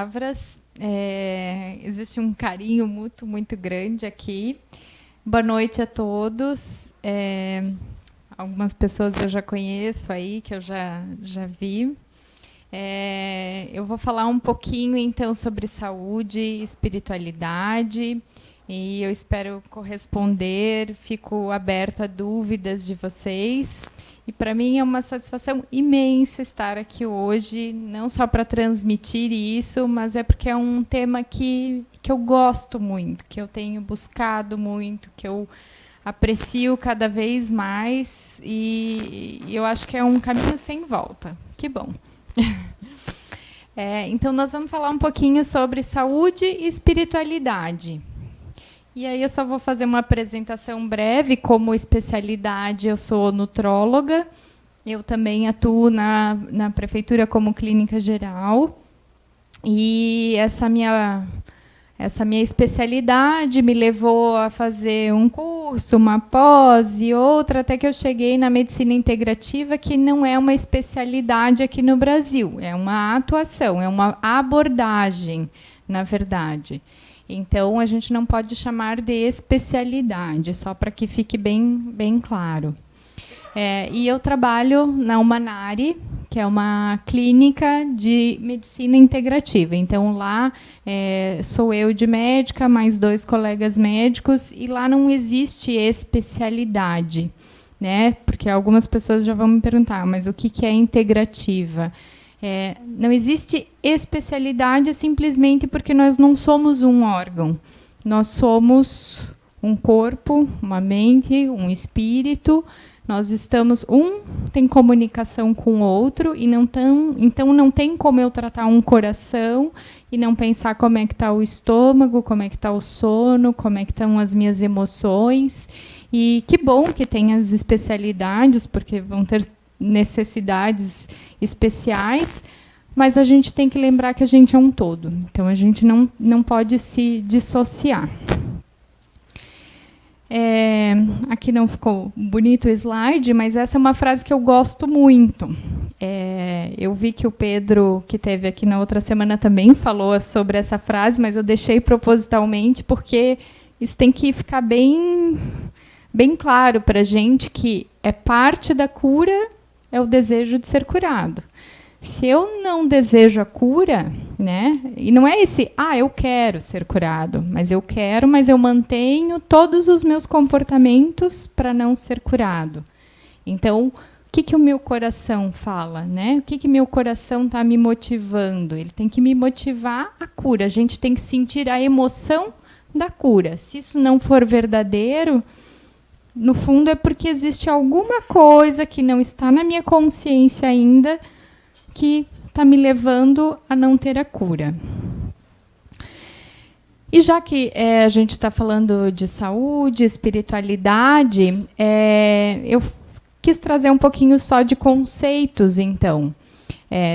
palavras. Existe um carinho mútuo muito grande aqui. Boa noite a todos. Algumas pessoas eu já conheço aí, que eu já vi. Eu vou falar um pouquinho, então, sobre saúde e espiritualidade. E eu espero corresponder. Fico aberta a dúvidas de vocês. E para mim é uma satisfação imensa estar aqui hoje, não só para transmitir isso, mas é porque é um tema que eu gosto muito, que eu tenho buscado muito, que eu aprecio cada vez mais e eu acho que é um caminho sem volta. Que bom. Então, nós vamos falar um pouquinho sobre saúde e espiritualidade. E aí eu só vou fazer uma apresentação breve. Como especialidade, eu sou nutróloga. Eu também atuo na prefeitura como clínica geral. E essa minha especialidade me levou a fazer um curso, uma pós e outra, até que eu cheguei na medicina integrativa, que não é uma especialidade aqui no Brasil. É uma atuação, é uma abordagem, na verdade. Então, a gente não pode chamar de especialidade, só para que fique bem claro. E eu trabalho na Umanari, que é uma clínica de medicina integrativa. Então, lá sou eu de médica, mais 2 colegas médicos, e lá não existe especialidade, né? Porque algumas pessoas já vão me perguntar, mas o que é integrativa? Não existe especialidade simplesmente porque nós não somos um órgão. Nós somos um corpo, uma mente, um espírito. Nós estamos... tem comunicação com o outro, e então não tem como eu tratar um coração e não pensar como é que está o estômago, como é que está o sono, como é que estão as minhas emoções. E que bom que tem as especialidades, porque vão ter necessidades especiais, mas a gente tem que lembrar que a gente é um todo. Então, a gente não pode se dissociar. Aqui não ficou bonito o slide, mas essa é uma frase que eu gosto muito. Eu vi que o Pedro, que esteve aqui na outra semana, também falou sobre essa frase, mas eu deixei propositalmente, porque isso tem que ficar bem claro para a gente, que é parte da cura, é o desejo de ser curado. Se eu não desejo a cura, né, e não é esse, eu quero ser curado, mas eu mantenho todos os meus comportamentos para não ser curado. Então, o que o meu coração fala, né? O que meu coração está me motivando? Ele tem que me motivar a cura. A gente tem que sentir a emoção da cura. Se isso não for verdadeiro, no fundo é porque existe alguma coisa que não está na minha consciência ainda, que está me levando a não ter a cura. E já que a gente está falando de saúde, espiritualidade, eu quis trazer um pouquinho só de conceitos, então.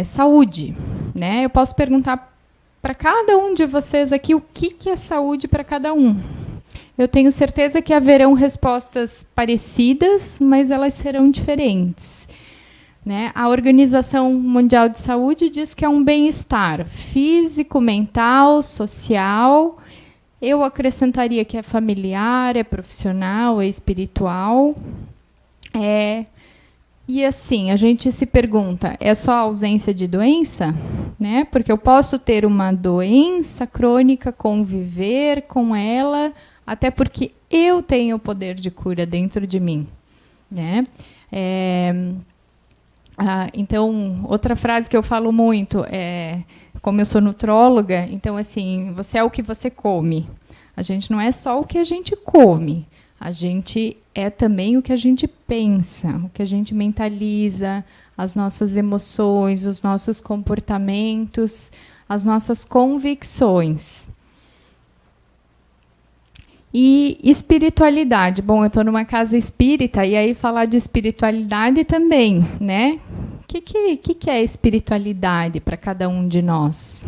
Saúde, né? Eu posso perguntar para cada um de vocês aqui o que é saúde para cada um. Eu tenho certeza que haverão respostas parecidas, mas elas serão diferentes. Né? A Organização Mundial de Saúde diz que é um bem-estar físico, mental, social. Eu acrescentaria que é familiar, é profissional, é espiritual. E assim, a gente se pergunta, é só a ausência de doença? Né? Porque eu posso ter uma doença crônica, conviver com ela, até porque eu tenho o poder de cura dentro de mim. Né? Então, outra frase que eu falo muito como eu sou nutróloga, então, assim, você é o que você come. A gente não é só o que a gente come, a gente é também o que a gente pensa, o que a gente mentaliza, as nossas emoções, os nossos comportamentos, as nossas convicções. E espiritualidade. Bom, eu estou numa casa espírita, e aí falar de espiritualidade também, né? O que é espiritualidade para cada um de nós?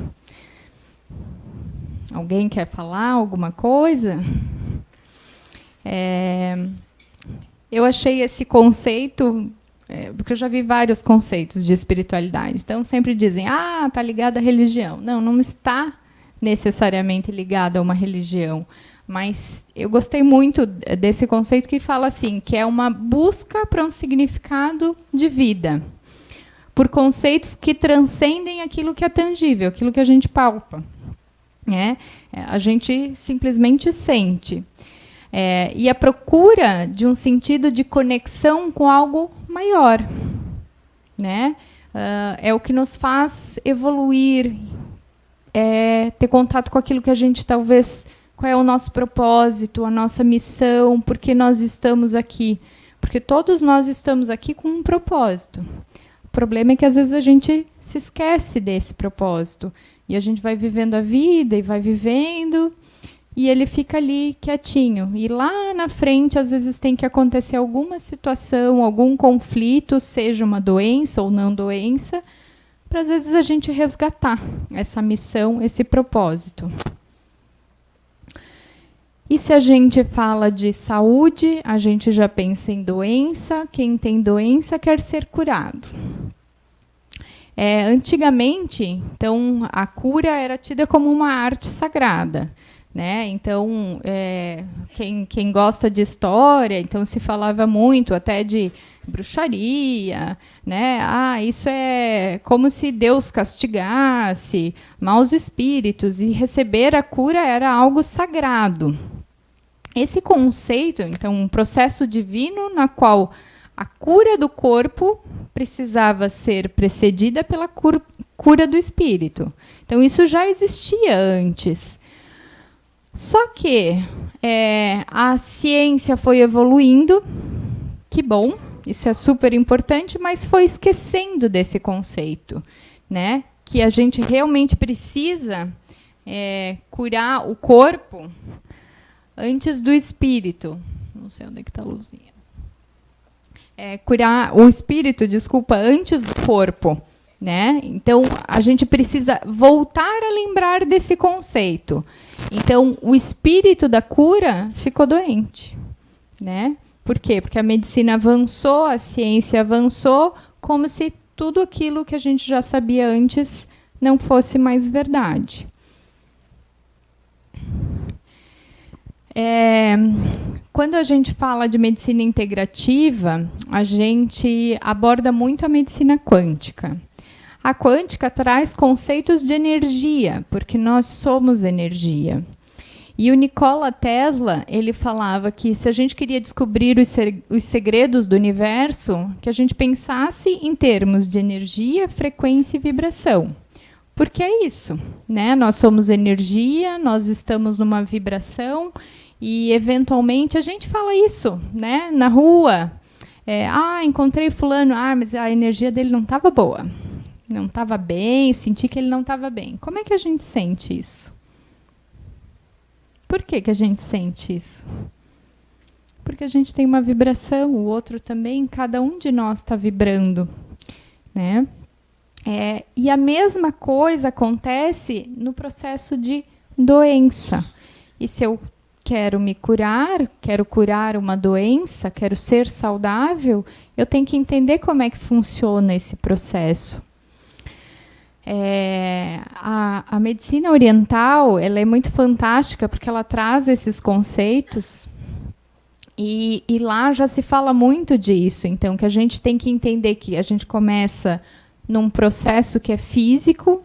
Alguém quer falar alguma coisa? Eu achei esse conceito porque eu já vi vários conceitos de espiritualidade. Então, sempre dizem, está ligado à religião. Não, não está necessariamente ligado a uma religião. Mas eu gostei muito desse conceito que fala assim, que é uma busca para um significado de vida, por conceitos que transcendem aquilo que é tangível, aquilo que a gente palpa. A gente simplesmente sente. E a procura de um sentido de conexão com algo maior. É o que nos faz evoluir, ter contato com aquilo que a gente talvez... Qual é o nosso propósito, a nossa missão, por que nós estamos aqui? Porque todos nós estamos aqui com um propósito. O problema é que às vezes a gente se esquece desse propósito. E a gente vai vivendo a vida e vai vivendo, e ele fica ali quietinho. E lá na frente, às vezes, tem que acontecer alguma situação, algum conflito, seja uma doença ou não doença, para às vezes a gente resgatar essa missão, esse propósito. E se a gente fala de saúde, a gente já pensa em doença. Quem tem doença quer ser curado. Antigamente, então, a cura era tida como uma arte sagrada. Então, quem gosta de história, então se falava muito até de bruxaria, isso é como se Deus castigasse maus espíritos, e receber a cura era algo sagrado. Esse conceito, então, um processo divino na qual a cura do corpo precisava ser precedida pela cura do espírito. Então, isso já existia antes. Só que a ciência foi evoluindo, que bom, isso é super importante, mas foi esquecendo desse conceito, que a gente realmente precisa curar o corpo antes do espírito. Não sei onde é que está a luzinha. Curar o espírito, antes do corpo. Então, a gente precisa voltar a lembrar desse conceito. Então, o espírito da cura ficou doente. Por quê? Porque a medicina avançou, a ciência avançou, como se tudo aquilo que a gente já sabia antes não fosse mais verdade. Quando a gente fala de medicina integrativa, a gente aborda muito a medicina quântica. A quântica traz conceitos de energia, porque nós somos energia. E o Nikola Tesla, ele falava que se a gente queria descobrir os segredos do universo, que a gente pensasse em termos de energia, frequência e vibração. Porque é isso, Nós somos energia, nós estamos numa vibração. E, eventualmente, a gente fala isso, na rua. Encontrei fulano, mas a energia dele não estava boa. Não estava bem, senti que ele não estava bem. Como é que a gente sente isso? Por que a gente sente isso? Porque a gente tem uma vibração, o outro também, cada um de nós está vibrando. E a mesma coisa acontece no processo de doença. E se eu quero me curar, quero curar uma doença, quero ser saudável, eu tenho que entender como é que funciona esse processo. A medicina oriental, ela é muito fantástica porque ela traz esses conceitos e lá já se fala muito disso. Então, que a gente tem que entender que a gente começa num processo que é físico.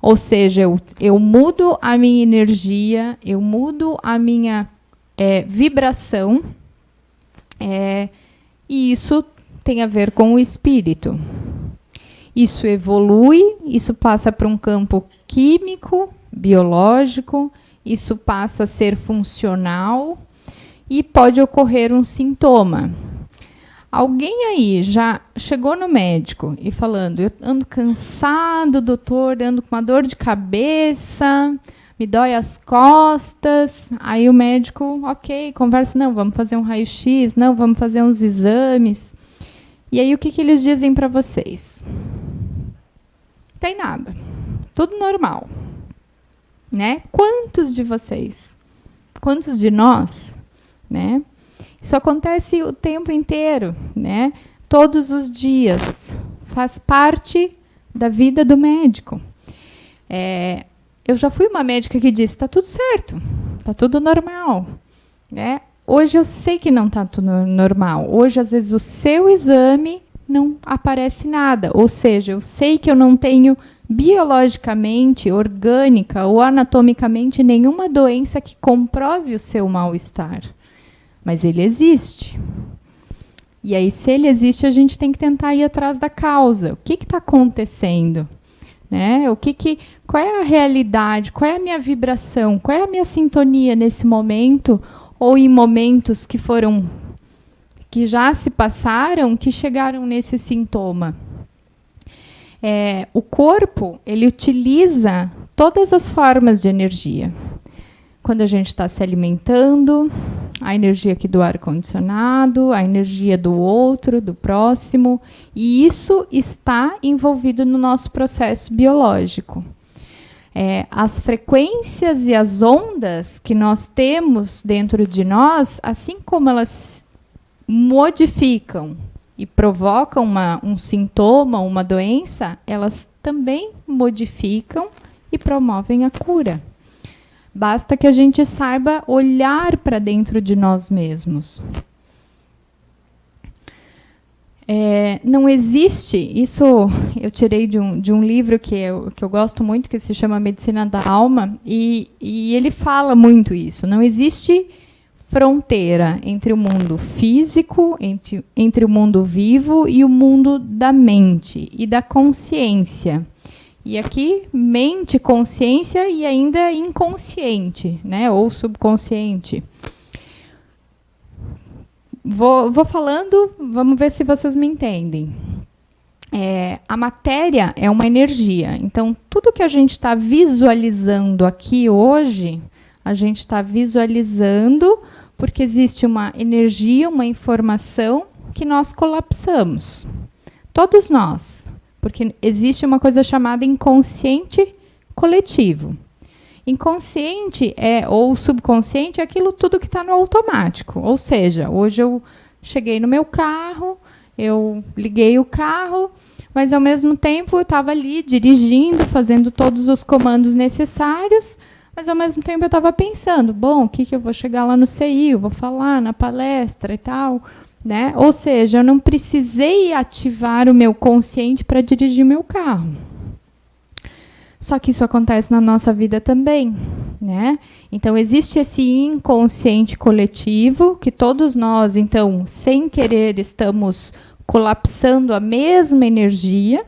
Ou seja, eu mudo a minha energia, eu mudo a minha vibração, e isso tem a ver com o espírito. Isso evolui, isso passa para um campo químico, biológico, isso passa a ser funcional e pode ocorrer um sintoma. Alguém aí já chegou no médico e falando, eu ando cansado, doutor, ando com uma dor de cabeça, me dói as costas. Aí o médico, ok, conversa, não, vamos fazer um raio-x, não, vamos fazer uns exames. E aí o que eles dizem para vocês? Não tem nada, tudo normal. Quantos de vocês? Quantos de nós? Isso acontece o tempo inteiro, todos os dias. Faz parte da vida do médico. Eu já fui uma médica que disse, está tudo certo, está tudo normal. Né? Hoje eu sei que não está tudo normal. Hoje, às vezes, o seu exame não aparece nada. Ou seja, eu sei que eu não tenho biologicamente, orgânica ou anatomicamente nenhuma doença que comprove o seu mal-estar. Mas ele existe. E aí, se ele existe, a gente tem que tentar ir atrás da causa. O que está acontecendo? Né? Qual é a realidade? Qual é a minha vibração? Qual é a minha sintonia nesse momento? Ou em momentos que já se passaram, que chegaram nesse sintoma? O corpo, ele utiliza todas as formas de energia. Quando a gente está se alimentando, a energia aqui do ar-condicionado, a energia do outro, do próximo, e isso está envolvido no nosso processo biológico. As frequências e as ondas que nós temos dentro de nós, assim como elas modificam e provocam um sintoma, uma doença, elas também modificam e promovem a cura. Basta que a gente saiba olhar para dentro de nós mesmos. Não existe, isso eu tirei de um livro que eu gosto muito, que se chama Medicina da Alma, e ele fala muito isso. Não existe fronteira entre o mundo físico, entre o mundo vivo e o mundo da mente e da consciência. E aqui, mente, consciência e ainda inconsciente, né? Ou subconsciente. Vou falando, vamos ver se vocês me entendem. A matéria é uma energia. Então, tudo que a gente está visualizando aqui hoje, a gente está visualizando porque existe uma energia, uma informação que nós colapsamos. Todos nós. Porque existe uma coisa chamada inconsciente coletivo. Inconsciente ou subconsciente é aquilo tudo que está no automático. Ou seja, hoje eu cheguei no meu carro, eu liguei o carro, mas ao mesmo tempo eu estava ali dirigindo, fazendo todos os comandos necessários, mas ao mesmo tempo eu estava pensando, bom, o que eu vou chegar lá no CI, eu vou falar na palestra e tal. Né? Ou seja, eu não precisei ativar o meu consciente para dirigir meu carro. Só que isso acontece na nossa vida também. Né? Então, existe esse inconsciente coletivo que todos nós, então, sem querer, estamos colapsando a mesma energia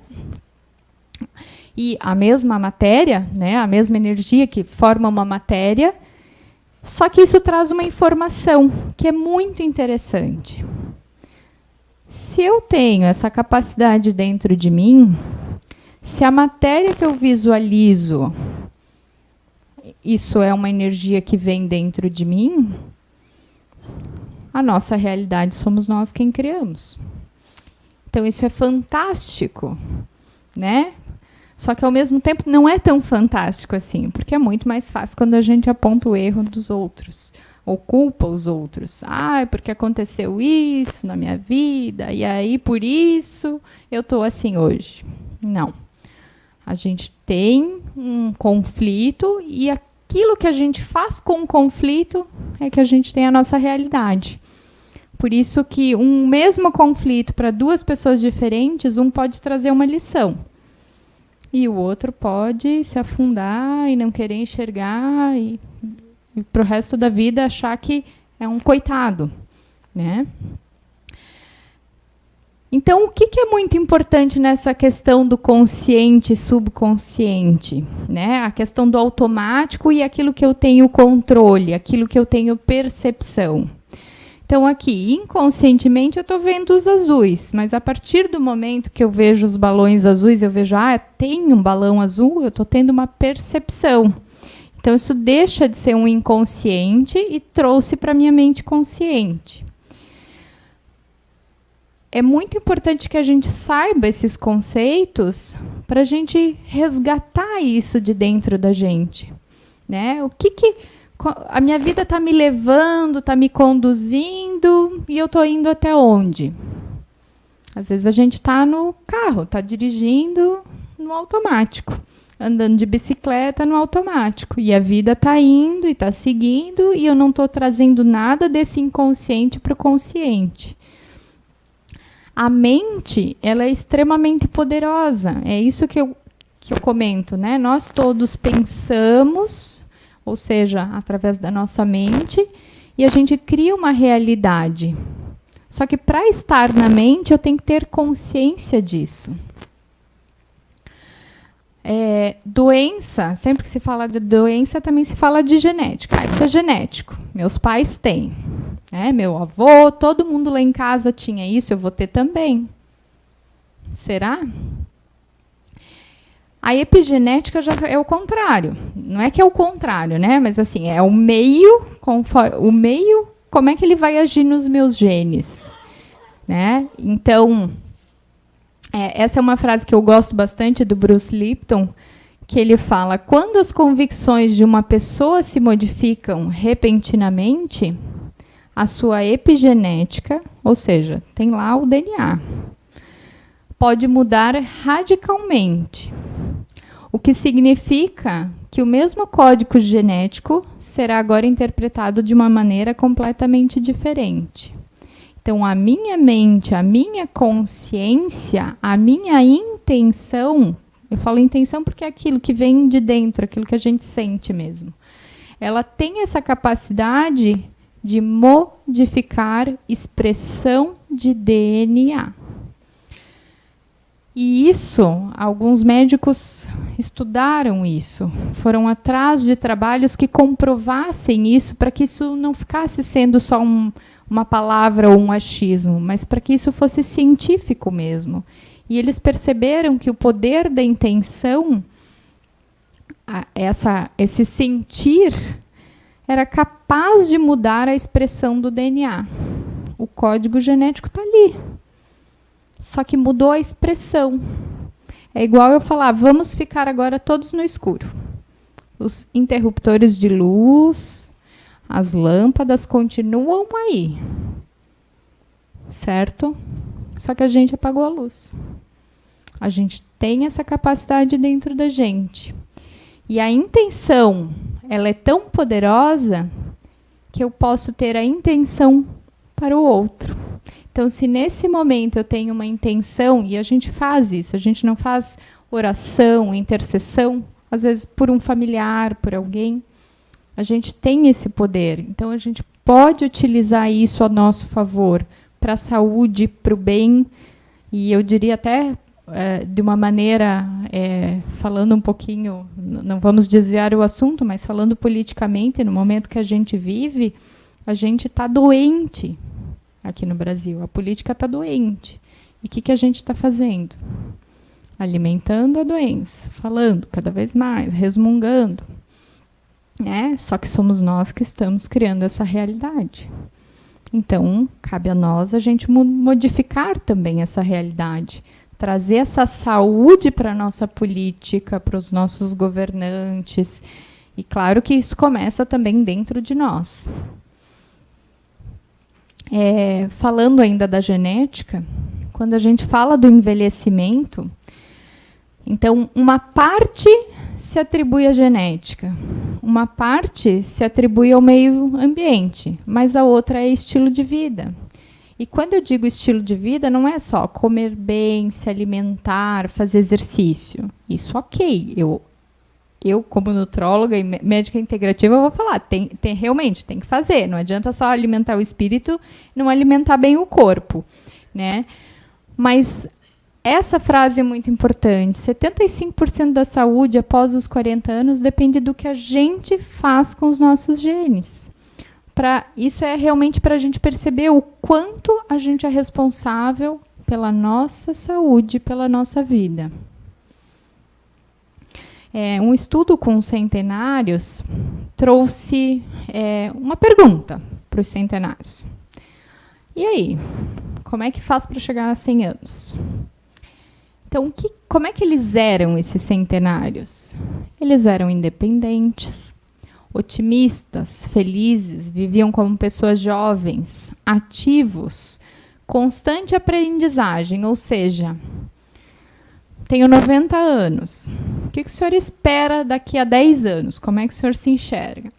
e a mesma matéria, né? A mesma energia que forma uma matéria. Só que isso traz uma informação que é muito interessante. Se eu tenho essa capacidade dentro de mim, se a matéria que eu visualizo, isso é uma energia que vem dentro de mim, a nossa realidade somos nós quem criamos. Então, isso é fantástico, né? Só que, ao mesmo tempo, não é tão fantástico assim, porque é muito mais fácil quando a gente aponta o erro dos outros, ou culpa os outros. É porque aconteceu isso na minha vida, e aí, por isso, eu estou assim hoje. Não. A gente tem um conflito, e aquilo que a gente faz com o conflito é que a gente tem a nossa realidade. Por isso que um mesmo conflito para duas pessoas diferentes, um pode trazer uma lição. E o outro pode se afundar e não querer enxergar e para o resto da vida achar que é um coitado. Né? Então, o que é muito importante nessa questão do consciente e subconsciente? Né? A questão do automático e aquilo que eu tenho controle, aquilo que eu tenho percepção. Então, aqui, inconscientemente, eu estou vendo os azuis, mas a partir do momento que eu vejo os balões azuis, eu vejo, tem um balão azul, eu estou tendo uma percepção. Então, isso deixa de ser um inconsciente e trouxe para a minha mente consciente. É muito importante que a gente saiba esses conceitos para a gente resgatar isso de dentro da gente. Né? A minha vida está me levando, está me conduzindo, e eu estou indo até onde? Às vezes a gente está no carro, está dirigindo no automático, andando de bicicleta no automático. E a vida está indo e está seguindo e eu não estou trazendo nada desse inconsciente para o consciente. A mente, ela é extremamente poderosa. É isso que eu comento, né? Nós todos pensamos, ou seja, através da nossa mente, e a gente cria uma realidade. Só que para estar na mente, eu tenho que ter consciência disso. Doença, sempre que se fala de doença, também se fala de genética. Isso é genético. Meus pais têm. Meu avô, todo mundo lá em casa tinha isso, eu vou ter também. Será? A epigenética já é o contrário. Não é que é o contrário, né? Mas assim, é o meio, como é que ele vai agir nos meus genes, né? Então, essa é uma frase que eu gosto bastante do Bruce Lipton, que ele fala: quando as convicções de uma pessoa se modificam repentinamente, a sua epigenética, ou seja, tem lá o DNA, pode mudar radicalmente. O que significa que o mesmo código genético será agora interpretado de uma maneira completamente diferente. Então, a minha mente, a minha consciência, a minha intenção, eu falo intenção porque é aquilo que vem de dentro, aquilo que a gente sente mesmo. Ela tem essa capacidade de modificar expressão de DNA. E isso, alguns médicos estudaram isso, foram atrás de trabalhos que comprovassem isso, para que isso não ficasse sendo só uma palavra ou um achismo, mas para que isso fosse científico mesmo. E eles perceberam que o poder da intenção, esse sentir, era capaz de mudar a expressão do DNA. O código genético está ali. Só que mudou a expressão. É igual eu falar, vamos ficar agora todos no escuro. Os interruptores de luz, as lâmpadas continuam aí. Certo? Só que a gente apagou a luz. A gente tem essa capacidade dentro da gente. E a intenção, ela é tão poderosa que eu posso ter a intenção para o outro. Então, se nesse momento eu tenho uma intenção, e a gente faz isso, a gente não faz oração, intercessão, às vezes por um familiar, por alguém, a gente tem esse poder. Então, a gente pode utilizar isso a nosso favor, para a saúde, para o bem, e eu diria até de uma maneira, falando um pouquinho, não vamos desviar o assunto, mas falando politicamente, no momento que a gente vive, a gente está doente aqui no Brasil. A política está doente. E o que a gente está fazendo? Alimentando a doença, falando cada vez mais, resmungando. Só que somos nós que estamos criando essa realidade. Então, cabe a nós a gente modificar também essa realidade. Trazer essa saúde para a nossa política, para os nossos governantes. E claro que isso começa também dentro de nós. Falando ainda da genética, quando a gente fala do envelhecimento, então uma parte se atribui à genética, uma parte se atribui ao meio ambiente, mas a outra é estilo de vida. E quando eu digo estilo de vida, não é só comer bem, se alimentar, fazer exercício. Isso ok, eu, como nutróloga e médica integrativa, eu vou falar, realmente tem que fazer. Não adianta só alimentar o espírito e não alimentar bem o corpo, né? Mas essa frase é muito importante. 75% da saúde após os 40 anos depende do que a gente faz com os nossos genes. Isso é realmente para a gente perceber o quanto a gente é responsável pela nossa saúde, pela nossa vida. Um estudo com centenários trouxe uma pergunta para os centenários. E aí, como é que faz para chegar a 100 anos? Então, como é que eles eram, esses centenários? Eles eram independentes, otimistas, felizes, viviam como pessoas jovens, ativos, constante aprendizagem, ou seja, tenho 90 anos. O que o senhor espera daqui a 10 anos? Como é que o senhor se enxerga?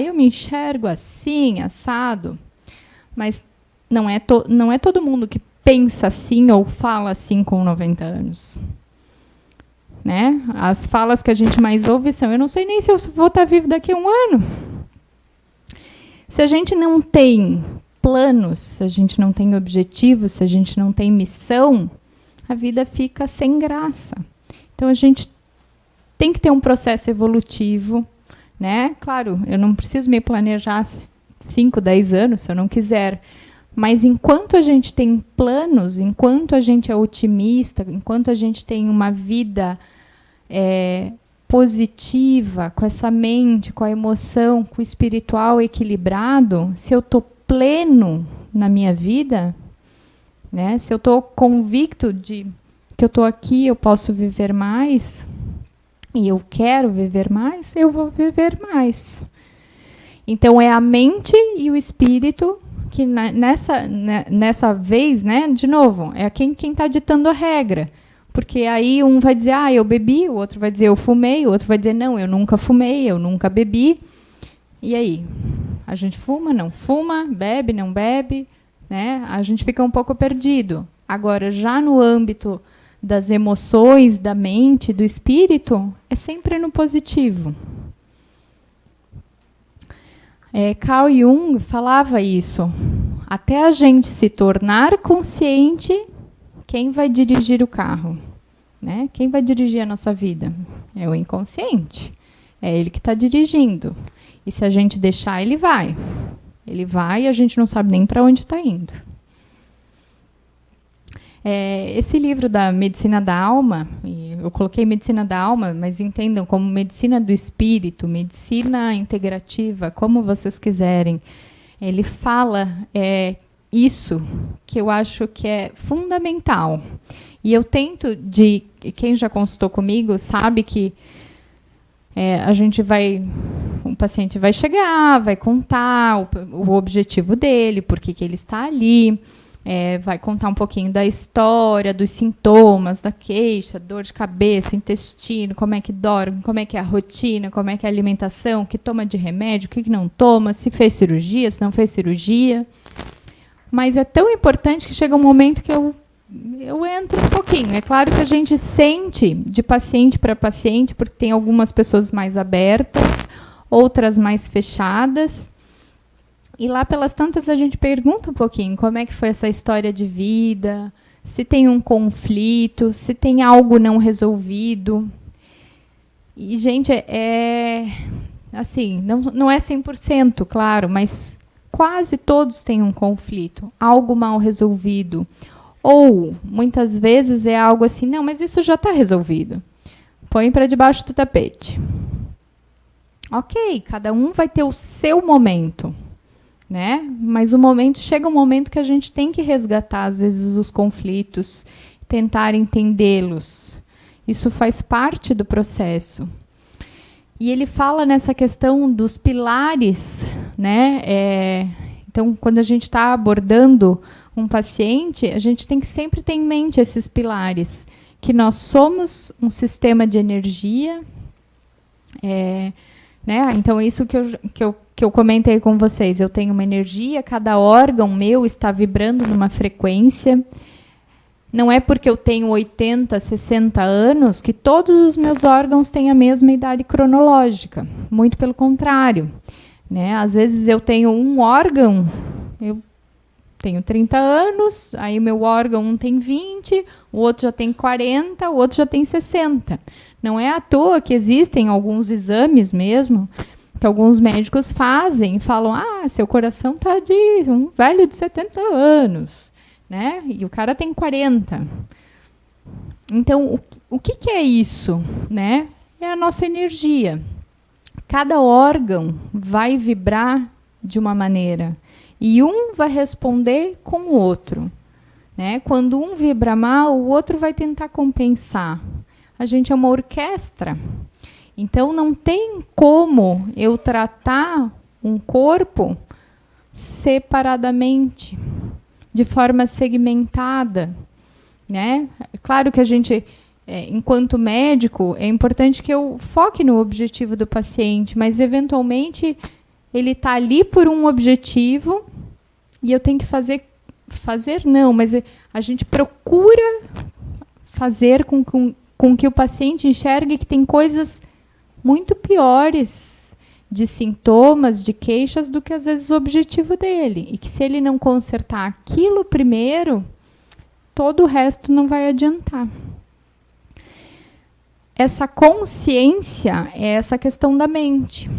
Eu me enxergo assim, assado. Mas não é todo mundo que pensa assim ou fala assim com 90 anos. Né? As falas que a gente mais ouve são: eu não sei nem se eu vou estar vivo daqui a um ano. Se a gente não tem planos, se a gente não tem objetivos, se a gente não tem missão, a vida fica sem graça. Então, a gente tem que ter um processo evolutivo, né? Claro, eu não preciso me planejar 5, 10 anos, se eu não quiser. Mas enquanto a gente tem planos, enquanto a gente é otimista, enquanto a gente tem uma vida positiva, com essa mente, com a emoção, com o espiritual equilibrado, se eu estou pleno na minha vida, né, se eu estou convicto de que eu estou aqui, eu posso viver mais, e eu quero viver mais, eu vou viver mais. Então, é a mente e o espírito que nessa vez, né, de novo, é quem está ditando a regra. Porque aí um vai dizer, eu bebi, o outro vai dizer, eu fumei, o outro vai dizer, não, eu nunca fumei, eu nunca bebi. E aí? A gente fuma, não fuma, bebe, não bebe, né? A gente fica um pouco perdido. Agora, já no âmbito das emoções, da mente, do espírito, é sempre no positivo. Carl Jung falava isso. Até a gente se tornar consciente, quem vai dirigir o carro? Né? Quem vai dirigir a nossa vida? É o inconsciente. É ele que está dirigindo. E se a gente deixar, ele vai. Ele vai e a gente não sabe nem para onde está indo. Esse livro da Medicina da Alma, eu coloquei Medicina da Alma, mas entendam como Medicina do Espírito, Medicina Integrativa, como vocês quiserem. Ele fala isso que eu acho que é fundamental. E eu tento quem já consultou comigo sabe que o paciente vai chegar, vai contar o objetivo dele, por que ele está ali, vai contar um pouquinho da história, dos sintomas, da queixa, dor de cabeça, intestino, como é que dorme, como é que é a rotina, como é que é a alimentação, o que toma de remédio, o que não toma, se fez cirurgia, se não fez cirurgia. Mas é tão importante que chega um momento que eu entro um pouquinho. É claro que a gente sente de paciente para paciente, porque tem algumas pessoas mais abertas, outras mais fechadas. E lá pelas tantas a gente pergunta um pouquinho como é que foi essa história de vida, se tem um conflito, se tem algo não resolvido. E, gente, assim, não é 100%, claro, mas quase todos têm um conflito, algo mal resolvido. Ou, muitas vezes, é algo assim, não, mas isso já está resolvido. Põe para debaixo do tapete. Ok, cada um vai ter o seu momento, né? Mas chega um momento que a gente tem que resgatar, às vezes, os conflitos, tentar entendê-los. Isso faz parte do processo. E ele fala nessa questão dos pilares, né? Então, quando a gente está abordando um paciente, a gente tem que sempre ter em mente esses pilares, que nós somos um sistema de energia, né? Então, isso que eu comentei com vocês, eu tenho uma energia, cada órgão meu está vibrando numa frequência. Não é porque eu tenho 80, 60 anos que todos os meus órgãos têm a mesma idade cronológica. Muito pelo contrário, né? Às vezes eu tenho um órgão, eu tenho 30 anos, aí meu órgão tem 20, o outro já tem 40, o outro já tem 60. Não é à toa que existem alguns exames mesmo, que alguns médicos fazem e falam, seu coração está de um velho de 70 anos. Né? E o cara tem 40. Então, o que é isso? Né? É a nossa energia. Cada órgão vai vibrar de uma maneira. E um vai responder com o outro. Né? Quando um vibra mal, o outro vai tentar compensar. A gente é uma orquestra. Então, não tem como eu tratar um corpo separadamente. de forma segmentada, né? Claro que a gente, enquanto médico, é importante que eu foque no objetivo do paciente, mas eventualmente ele está ali por um objetivo e eu tenho que fazer não, mas a gente procura fazer com que o paciente enxergue que tem coisas muito piores de sintomas, de queixas, do que às vezes o objetivo dele. E que se ele não consertar aquilo primeiro, todo o resto não vai adiantar. Essa consciência é essa questão da mente.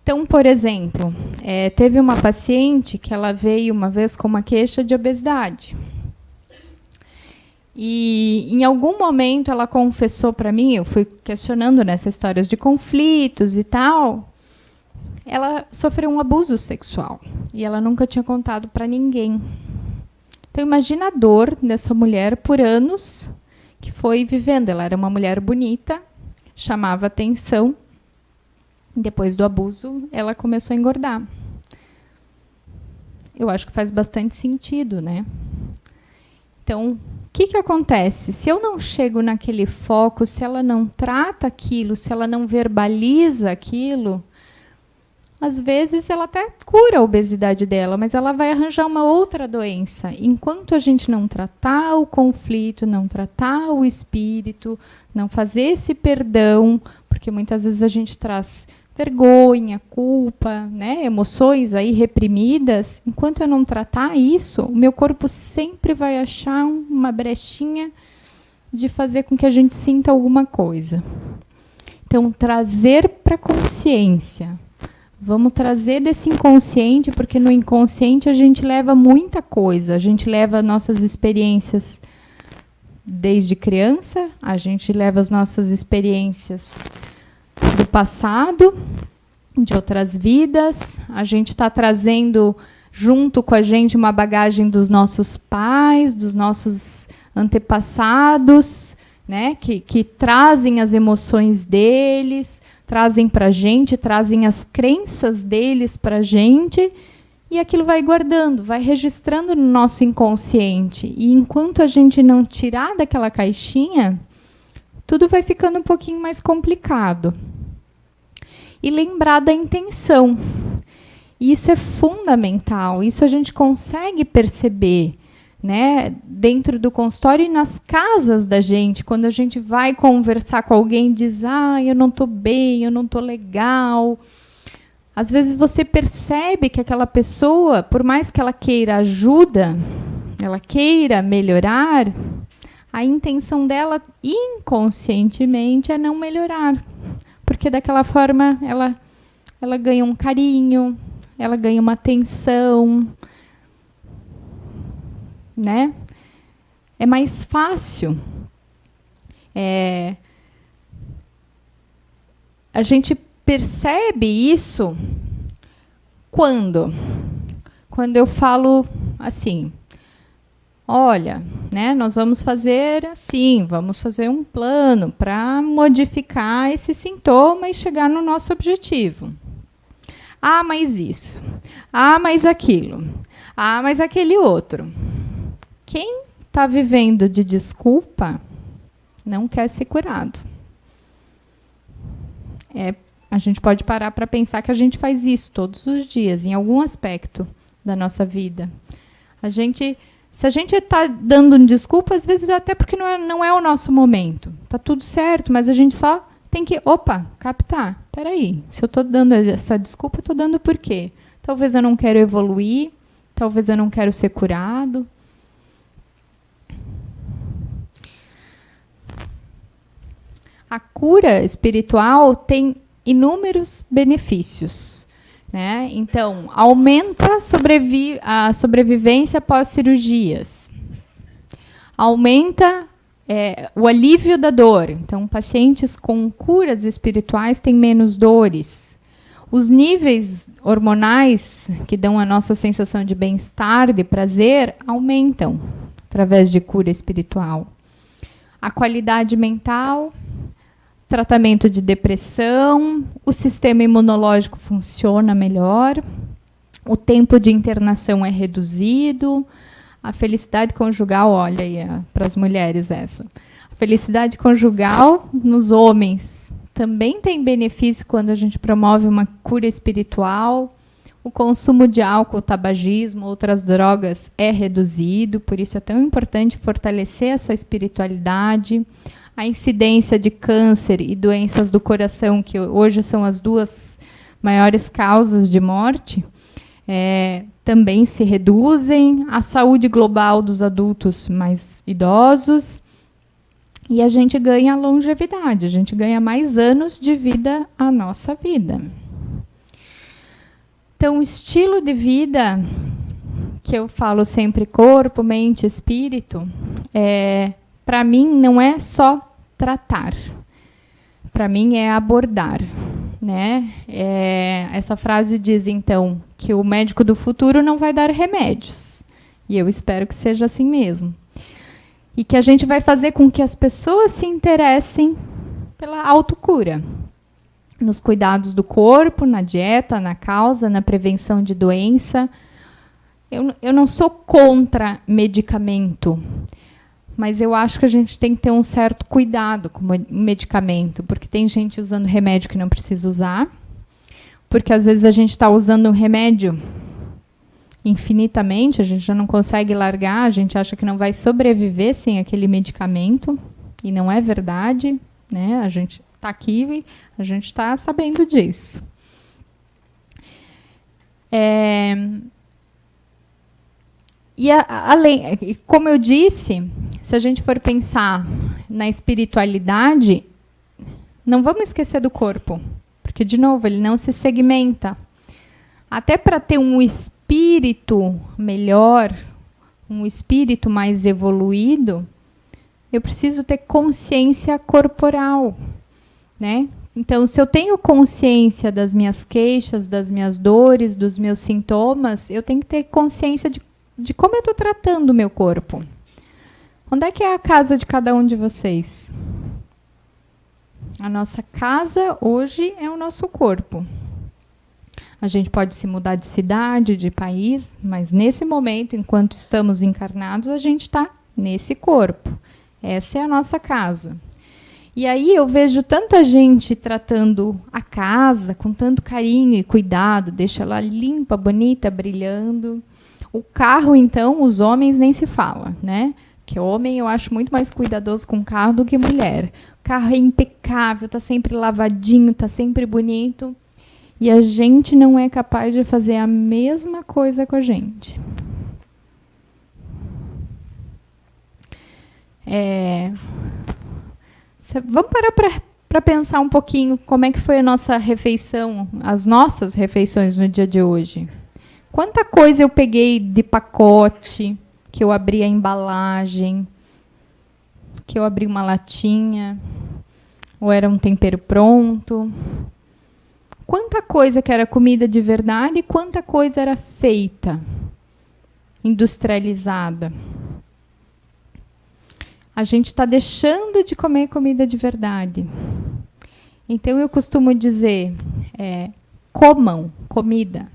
Então, por exemplo, teve uma paciente que ela veio uma vez com uma queixa de obesidade. E em algum momento ela confessou para mim, eu fui questionando nessas histórias de conflitos e tal, ela sofreu um abuso sexual e ela nunca tinha contado para ninguém. Então imagina a dor dessa mulher por anos que foi vivendo. Ela era uma mulher bonita, chamava atenção. Depois do abuso, ela começou a engordar. Eu acho que faz bastante sentido, né? Então, o que acontece? Se eu não chego naquele foco, se ela não trata aquilo, se ela não verbaliza aquilo, às vezes ela até cura a obesidade dela, mas ela vai arranjar uma outra doença. Enquanto a gente não tratar o conflito, não tratar o espírito, não fazer esse perdão, porque muitas vezes a gente traz vergonha, culpa, né, emoções aí reprimidas, enquanto eu não tratar isso, o meu corpo sempre vai achar uma brechinha de fazer com que a gente sinta alguma coisa. Então, trazer para a consciência. Vamos trazer desse inconsciente, porque no inconsciente a gente leva muita coisa. A gente leva nossas experiências desde criança, a gente leva as nossas experiências do passado, de outras vidas. A gente está trazendo junto com a gente uma bagagem dos nossos pais, dos nossos antepassados, né, que trazem as emoções deles, trazem para a gente, trazem as crenças deles para a gente, e aquilo vai guardando, vai registrando no nosso inconsciente. E enquanto a gente não tirar daquela caixinha, tudo vai ficando um pouquinho mais complicado. E lembrar da intenção. Isso é fundamental, isso a gente consegue perceber, né, dentro do consultório e nas casas da gente, quando a gente vai conversar com alguém e diz, eu não estou bem, eu não estou legal. Às vezes você percebe que aquela pessoa, por mais que ela queira ajuda, ela queira melhorar, a intenção dela inconscientemente é não melhorar. Porque daquela forma ela ganha um carinho, ela ganha uma atenção, né? É mais fácil. A gente percebe isso quando eu falo assim, olha, né, nós vamos fazer assim, vamos fazer um plano para modificar esse sintoma e chegar no nosso objetivo. Mas isso. Mas aquilo. Mas aquele outro. Quem está vivendo de desculpa não quer ser curado. A gente pode parar para pensar que a gente faz isso todos os dias, em algum aspecto da nossa vida. Se a gente está dando desculpa, às vezes até porque não é o nosso momento. Está tudo certo, mas a gente só tem que, captar. Espera aí, se eu estou dando essa desculpa, estou dando por quê? Talvez eu não quero evoluir, talvez eu não quero ser curado. A cura espiritual tem inúmeros benefícios, né? Então, aumenta a sobrevivência pós-cirurgias. Aumenta o alívio da dor. Então, pacientes com curas espirituais têm menos dores. Os níveis hormonais que dão a nossa sensação de bem-estar, de prazer, aumentam através de cura espiritual. A qualidade mental, tratamento de depressão, o sistema imunológico funciona melhor, O tempo de internação é reduzido. A felicidade conjugal, olha aí, para as mulheres essa. A felicidade conjugal nos homens também tem benefício quando a gente promove uma cura espiritual. O consumo de álcool, tabagismo, outras drogas é reduzido, por isso é tão importante fortalecer essa espiritualidade. A incidência de câncer e doenças do coração, que hoje são as duas maiores causas de morte, também se reduzem. A saúde global dos adultos mais idosos. E a gente ganha longevidade, a gente ganha mais anos de vida à nossa vida. Então, o estilo de vida, que eu falo sempre corpo, mente, espírito, para mim não é só tratar. Para mim é abordar. Né? Essa frase diz, então, que o médico do futuro não vai dar remédios. E eu espero que seja assim mesmo. E que a gente vai fazer com que as pessoas se interessem pela autocura. Nos cuidados do corpo, na dieta, na causa, na prevenção de doença. Eu não sou contra medicamento, mas eu acho que a gente tem que ter um certo cuidado com o medicamento, porque tem gente usando remédio que não precisa usar, porque às vezes a gente está usando um remédio infinitamente, a gente já não consegue largar, a gente acha que não vai sobreviver sem aquele medicamento, e não é verdade, né? A gente está aqui, a gente está sabendo disso. E além, como eu disse, se a gente for pensar na espiritualidade, não vamos esquecer do corpo, porque, de novo, ele não se segmenta. Até para ter um espírito melhor, um espírito mais evoluído, eu preciso ter consciência corporal, né? Então, se eu tenho consciência das minhas queixas, das minhas dores, dos meus sintomas, eu tenho que ter consciência de como eu estou tratando o meu corpo. Onde é que é a casa de cada um de vocês? A nossa casa hoje é o nosso corpo. A gente pode se mudar de cidade, de país, mas nesse momento, enquanto estamos encarnados, a gente está nesse corpo. Essa é a nossa casa. E aí eu vejo tanta gente tratando a casa com tanto carinho e cuidado, deixa ela limpa, bonita, brilhando. O carro, então, os homens nem se fala, né? Que homem eu acho muito mais cuidadoso com o carro do que mulher. O carro é impecável, está sempre lavadinho, está sempre bonito. E a gente não é capaz de fazer a mesma coisa com a gente. Vamos parar para pensar um pouquinho como é que foi a nossa refeição, as nossas refeições no dia de hoje. Quanta coisa eu peguei de pacote, que eu abri a embalagem, que eu abri uma latinha, ou era um tempero pronto. Quanta coisa que era comida de verdade e quanta coisa era feita, industrializada. A gente está deixando de comer comida de verdade. Então, eu costumo dizer, comam comida.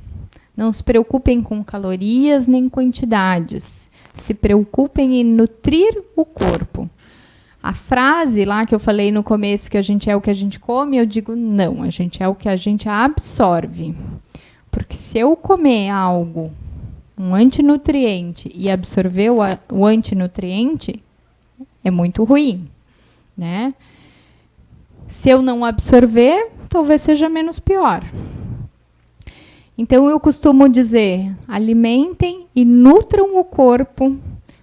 Não se preocupem com calorias nem quantidades. Se preocupem em nutrir o corpo. A frase lá que eu falei no começo, que a gente é o que a gente come, eu digo não, a gente é o que a gente absorve. Porque se eu comer algo, um antinutriente, e absorver o antinutriente, é muito ruim, né? Se eu não absorver, talvez seja menos pior. Então, eu costumo dizer, alimentem e nutram o corpo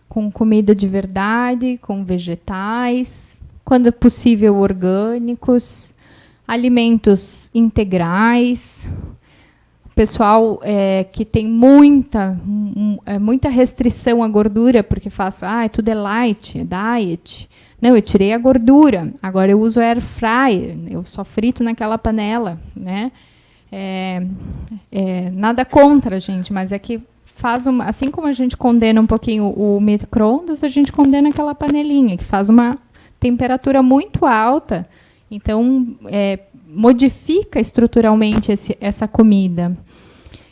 com comida de verdade, com vegetais, quando possível orgânicos, alimentos integrais. O pessoal que tem muita restrição à gordura, porque faz, tudo é light, é diet. Não, eu tirei a gordura, agora eu uso air fryer, eu só frito naquela panela, né? Nada contra, gente, mas é que assim como a gente condena um pouquinho o micro-ondas, a gente condena aquela panelinha, que faz uma temperatura muito alta, então modifica estruturalmente essa comida.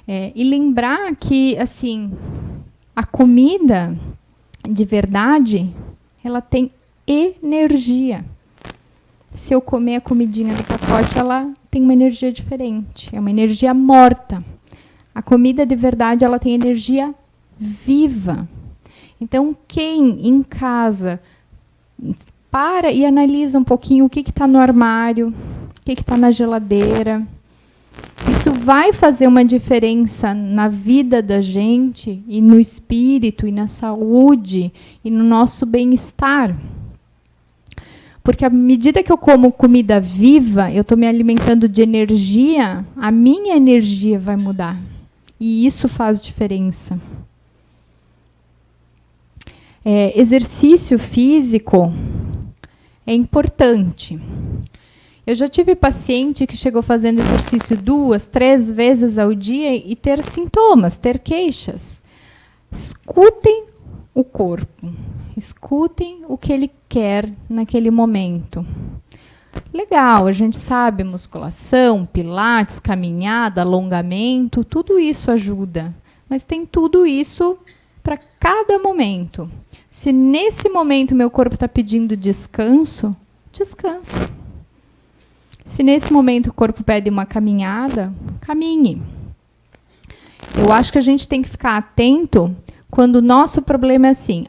E lembrar que, assim, a comida de verdade, ela tem energia. Se eu comer a comidinha do pacote, ela tem uma energia diferente. É uma energia morta. A comida de verdade, ela tem energia viva. Então, quem em casa para e analisa um pouquinho o que está no armário, o que está na geladeira, isso vai fazer uma diferença na vida da gente, e no espírito, e na saúde, e no nosso bem-estar. Porque à medida que eu como comida viva, eu estou me alimentando de energia, a minha energia vai mudar. E isso faz diferença. Exercício físico é importante. Eu já tive paciente que chegou fazendo exercício 2, 3 vezes ao dia e ter sintomas, ter queixas. Escutem o corpo. Escutem o que ele quer naquele momento. Legal, a gente sabe, musculação, pilates, caminhada, alongamento, tudo isso ajuda. Mas tem tudo isso para cada momento. Se nesse momento meu corpo está pedindo descanso, descansa. Se nesse momento o corpo pede uma caminhada, caminhe. Eu acho que a gente tem que ficar atento quando o nosso problema é assim: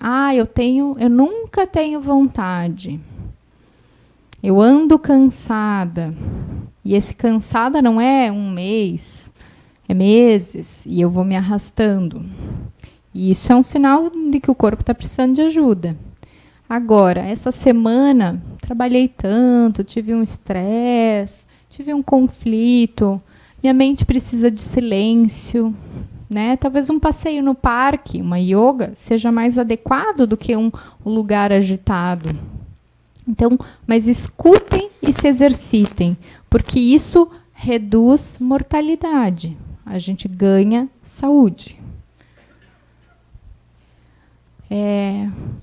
eu nunca tenho vontade. Eu ando cansada. E esse cansada não é um mês, é meses, e eu vou me arrastando. E isso é um sinal de que o corpo está precisando de ajuda. Agora, essa semana, trabalhei tanto, tive um estresse, tive um conflito, minha mente precisa de silêncio, né? Talvez um passeio no parque, uma yoga, seja mais adequado do que um lugar agitado. Então, mas escutem e se exercitem, porque isso reduz mortalidade. A gente ganha saúde.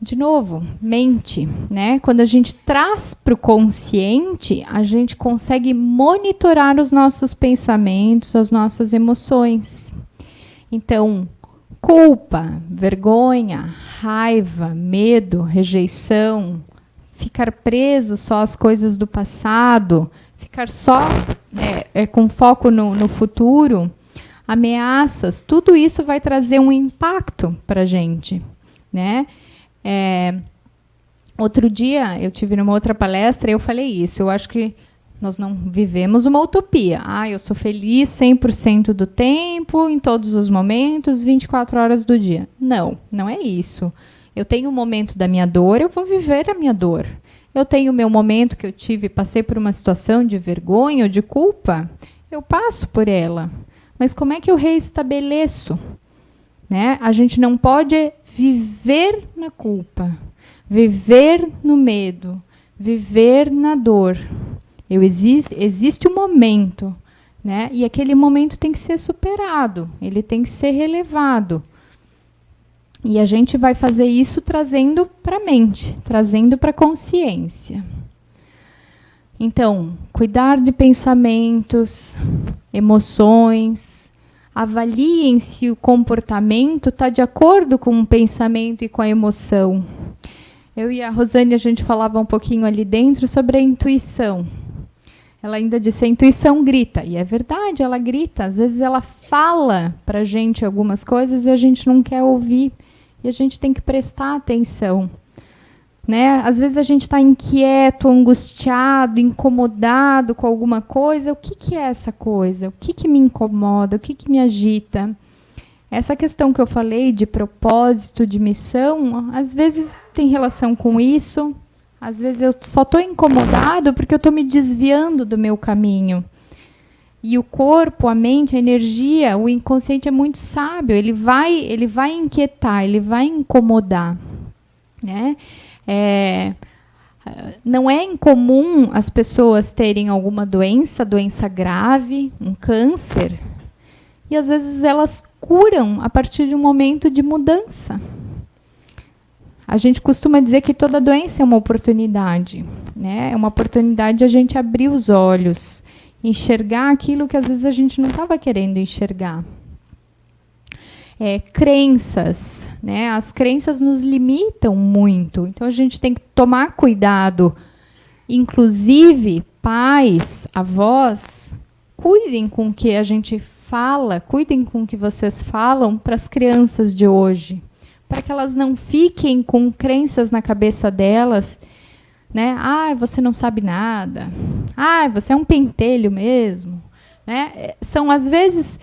De novo, mente, né? Quando a gente traz para o consciente, a gente consegue monitorar os nossos pensamentos, as nossas emoções. Então, culpa, vergonha, raiva, medo, rejeição, ficar preso só às coisas do passado, ficar só com foco no futuro, ameaças, tudo isso vai trazer um impacto para a gente. Né? Outro dia, eu tive numa outra palestra e eu falei isso. Eu acho que nós não vivemos uma utopia. Eu sou feliz 100% do tempo, em todos os momentos, 24 horas do dia. Não, não é isso. Eu tenho um momento da minha dor, eu vou viver a minha dor. Eu tenho o meu momento que eu passei por uma situação de vergonha ou de culpa, eu passo por ela. Mas como é que eu reestabeleço? Né? A gente não pode viver na culpa, viver no medo, viver na dor. Existe um momento, né? E aquele momento tem que ser superado, ele tem que ser relevado. E a gente vai fazer isso trazendo para a mente, trazendo para a consciência. Então, cuidar de pensamentos, emoções. Avaliem se o comportamento está de acordo com o pensamento e com a emoção. Eu e a Rosane, a gente falava um pouquinho ali dentro sobre a intuição. Ela ainda disse, a intuição grita. E é verdade, ela grita. Às vezes ela fala para a gente algumas coisas e a gente não quer ouvir. E a gente tem que prestar atenção. Né? Às vezes a gente está inquieto, angustiado, incomodado com alguma coisa. O que é essa coisa? O que me incomoda? O que me agita? Essa questão que eu falei de propósito, de missão, às vezes tem relação com isso. Às vezes eu só estou incomodado porque eu estou me desviando do meu caminho. E o corpo, a mente, a energia, o inconsciente é muito sábio. Ele vai inquietar, ele vai incomodar. Né? Não é incomum as pessoas terem alguma doença grave, um câncer, e às vezes elas curam a partir de um momento de mudança. A gente costuma dizer que toda doença é uma oportunidade, né? É uma oportunidade de a gente abrir os olhos, enxergar aquilo que às vezes a gente não estava querendo enxergar. crenças, né? As crenças nos limitam muito, então a gente tem que tomar cuidado. Inclusive, pais, avós, cuidem com o que a gente fala, cuidem com o que vocês falam para as crianças de hoje, para que elas não fiquem com crenças na cabeça delas, né? Ah, você não sabe nada. Ah, você é um pentelho mesmo, né? São às vezes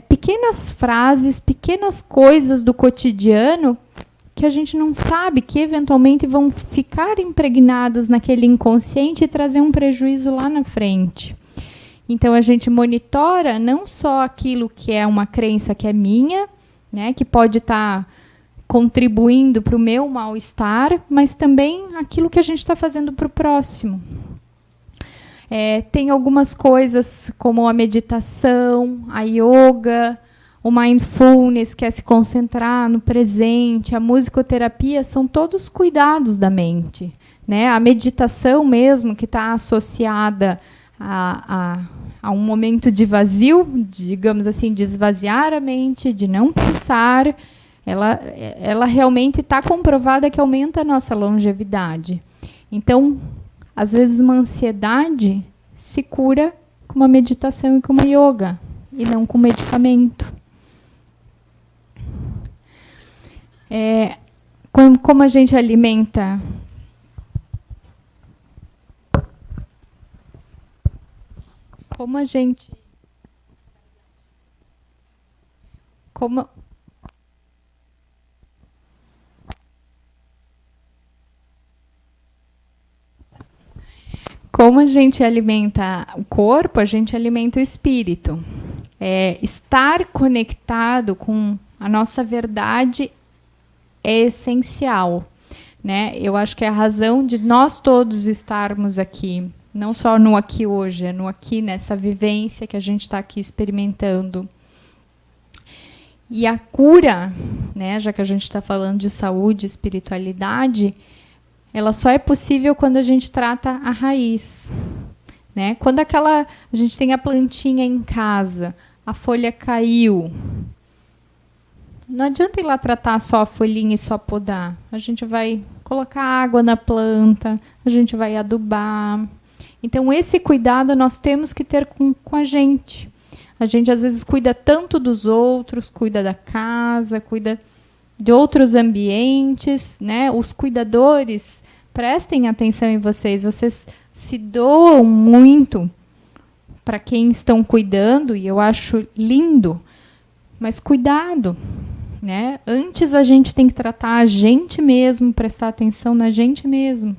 pequenas frases, pequenas coisas do cotidiano que a gente não sabe, que eventualmente vão ficar impregnadas naquele inconsciente e trazer um prejuízo lá na frente. Então, a gente monitora não só aquilo que é uma crença que é minha, né, que pode estar contribuindo para o meu mal-estar, mas também aquilo que a gente está fazendo para o próximo. Tem algumas coisas como a meditação, a yoga, o mindfulness, que é se concentrar no presente, a musicoterapia, são todos cuidados da mente, né? A meditação mesmo, que está associada a um momento de vazio, digamos assim, de esvaziar a mente, de não pensar, ela realmente está comprovada que aumenta a nossa longevidade. Então, às vezes, uma ansiedade se cura com uma meditação e com uma yoga, e não com medicamento. Como a gente alimenta? Como a gente... Como a gente alimenta o corpo, a gente alimenta o espírito. Estar conectado com a nossa verdade é essencial, né? Eu acho que é a razão de nós todos estarmos aqui, não só no aqui hoje, é no aqui, nessa vivência que a gente está aqui experimentando. E a cura, né, já que a gente está falando de saúde, espiritualidade, ela só é possível quando a gente trata a raiz, né? Quando a gente tem a plantinha em casa, a folha caiu, não adianta ir lá tratar só a folhinha e só podar. A gente vai colocar água na planta, a gente vai adubar. Então, esse cuidado nós temos que ter com a gente. A gente, às vezes, cuida tanto dos outros, cuida da casa, cuida de outros ambientes, né? Os cuidadores, prestem atenção em vocês. Vocês se doam muito para quem estão cuidando, e eu acho lindo. Mas cuidado, né? Antes a gente tem que tratar a gente mesmo, prestar atenção na gente mesmo.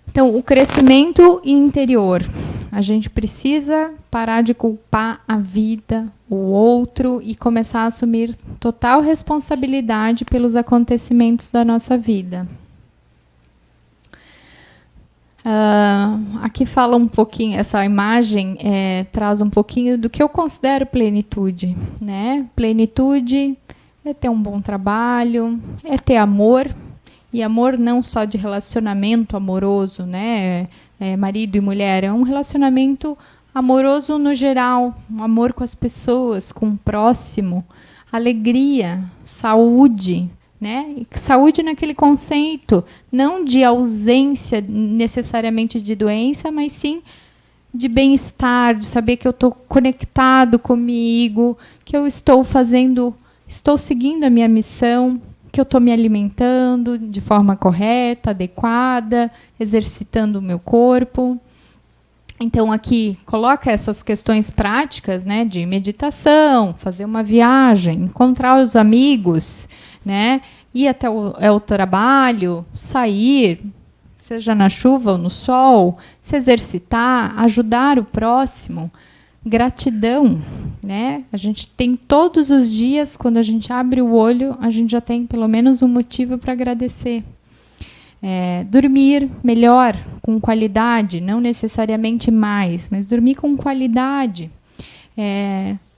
Então, o crescimento interior. A gente precisa parar de culpar a vida, o outro, e começar a assumir total responsabilidade pelos acontecimentos da nossa vida. Aqui fala um pouquinho, essa imagem traz um pouquinho do que eu considero plenitude, né? Plenitude é ter um bom trabalho, é ter amor, e amor não só de relacionamento amoroso, né? Marido e mulher, é um relacionamento amoroso no geral, um amor com as pessoas, com o próximo, alegria, saúde, né? E saúde naquele conceito, não de ausência necessariamente de doença, mas sim de bem-estar, de saber que eu estou conectado comigo, que eu estou seguindo a minha missão, que eu estou me alimentando de forma correta, adequada, exercitando o meu corpo. Então, aqui, coloca essas questões práticas, né, de meditação, fazer uma viagem, encontrar os amigos, né, ir até o trabalho, sair, seja na chuva ou no sol, se exercitar, ajudar o próximo. Gratidão, né? A gente tem todos os dias, quando a gente abre o olho, a gente já tem pelo menos um motivo para agradecer. Dormir melhor, com qualidade, não necessariamente mais, mas dormir com qualidade.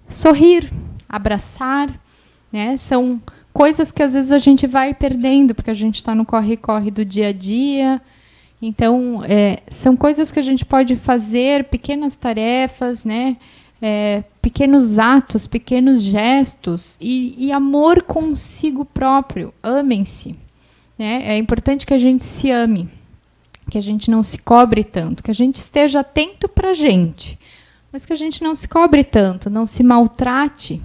Sorrir, abraçar, né? São coisas que às vezes a gente vai perdendo, porque a gente está no corre-corre do dia a dia. Então, são coisas que a gente pode fazer, pequenas tarefas, né? pequenos atos, pequenos gestos e amor consigo próprio. Amem-se. Né? É importante que a gente se ame, que a gente não se cobre tanto, que a gente esteja atento para a gente, mas que a gente não se cobre tanto, não se maltrate.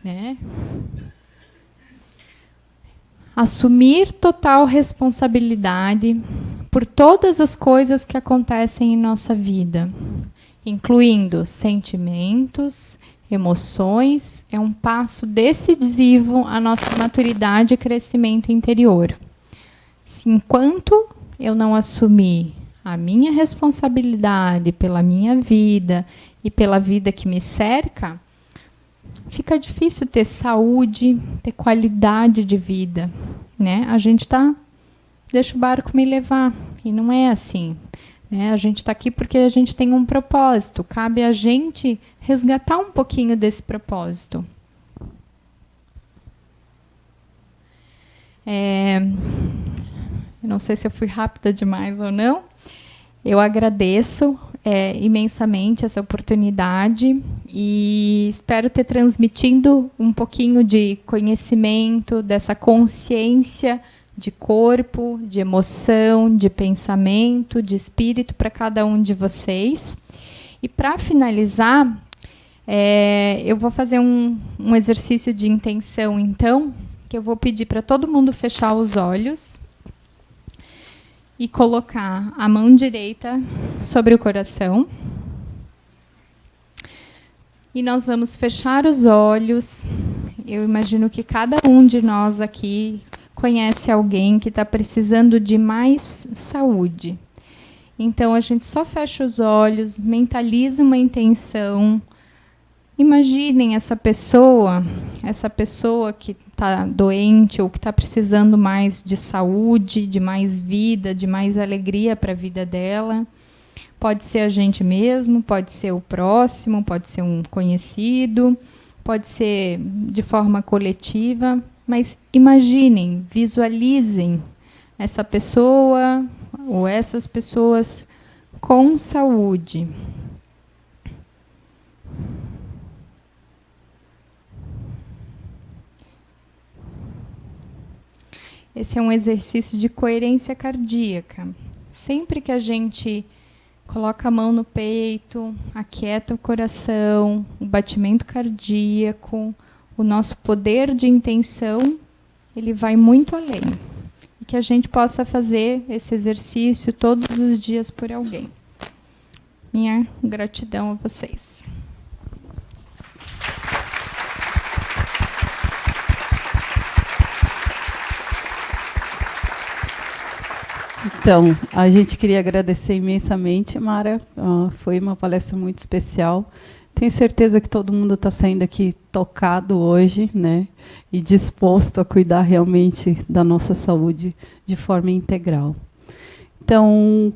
Né? Assumir total responsabilidade por todas as coisas que acontecem em nossa vida, incluindo sentimentos, emoções, é um passo decisivo à nossa maturidade e crescimento interior. Enquanto eu não assumir a minha responsabilidade pela minha vida e pela vida que me cerca, fica difícil ter saúde, ter qualidade de vida. Né? A gente deixa o barco me levar, e não é assim. Né? A gente está aqui porque a gente tem um propósito. Cabe a gente resgatar um pouquinho desse propósito. Eu não sei se eu fui rápida demais ou não. Eu agradeço imensamente essa oportunidade e espero ter transmitido um pouquinho de conhecimento, dessa consciência de corpo, de emoção, de pensamento, de espírito para cada um de vocês. E para finalizar, eu vou fazer um exercício de intenção, então, que eu vou pedir para todo mundo fechar os olhos e colocar a mão direita sobre o coração. E nós vamos fechar os olhos. Eu imagino que cada um de nós aqui conhece alguém que está precisando de mais saúde. Então, a gente só fecha os olhos, mentaliza uma intenção. Imaginem essa pessoa que está doente ou que está precisando mais de saúde, de mais vida, de mais alegria para a vida dela. Pode ser a gente mesmo, pode ser o próximo, pode ser um conhecido, pode ser de forma coletiva, mas imaginem, visualizem essa pessoa ou essas pessoas com saúde. Esse é um exercício de coerência cardíaca. Sempre que a gente coloca a mão no peito, aquieta o coração, o batimento cardíaco, o nosso poder de intenção, ele vai muito além. E que a gente possa fazer esse exercício todos os dias por alguém. Minha gratidão a vocês. Então, a gente queria agradecer imensamente, Mara. Foi uma palestra muito especial. Tenho certeza que todo mundo está saindo aqui tocado hoje, né? E disposto a cuidar realmente da nossa saúde de forma integral. Então,